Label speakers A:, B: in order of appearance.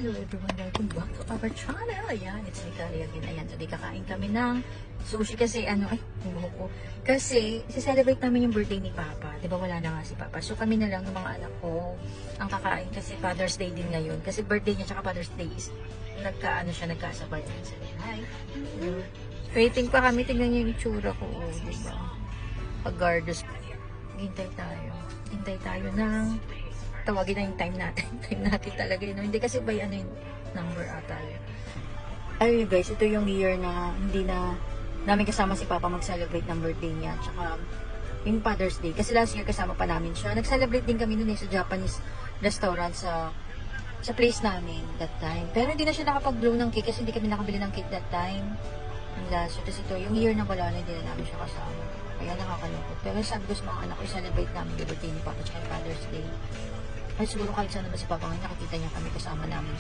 A: Hello everyone, welcome back to our channel. Ayan, it's me Kali again. Ayan, today kakain kami ng sushi kasi yung buhok ko. Kasi, celebrate namin yung birthday ni Papa. Diba wala na nga si Papa. So kami na lang ng mga anak ko ang kakain kasi Father's Day din ngayon. Kasi birthday niya tsaka Father's Day is nagkasabay. Sabi, hi. Waiting pa kami, tingnan niyo yung itsura ko. Diba? Pag-gardos. Hintay tayo ng tawagin na yung time natin. Time natin talaga yun. Hindi kasi by yung number ata yun. Ayun guys, ito yung year na hindi na namin kasama si Papa mag-celebrate ng birthday niya. Tsaka yung Father's Day. Kasi last year kasama pa namin siya. Nag-celebrate din kami nun sa Japanese restaurant sa place namin that time. Pero hindi na siya nakapag-blow ng cake kasi hindi kami nakabili ng cake that time. Yung last year. Tapos ito, yung year na wala na, hindi na namin siya kasama. Kaya nakakalungkot. Pero sabi ko sa mga anak ko, celebrate namin yung birthday ni Papa tsaka yung Father's Day. Ay siguro kahit saan naman si Papa ngayon, nakikita niya kami kasama namin siya.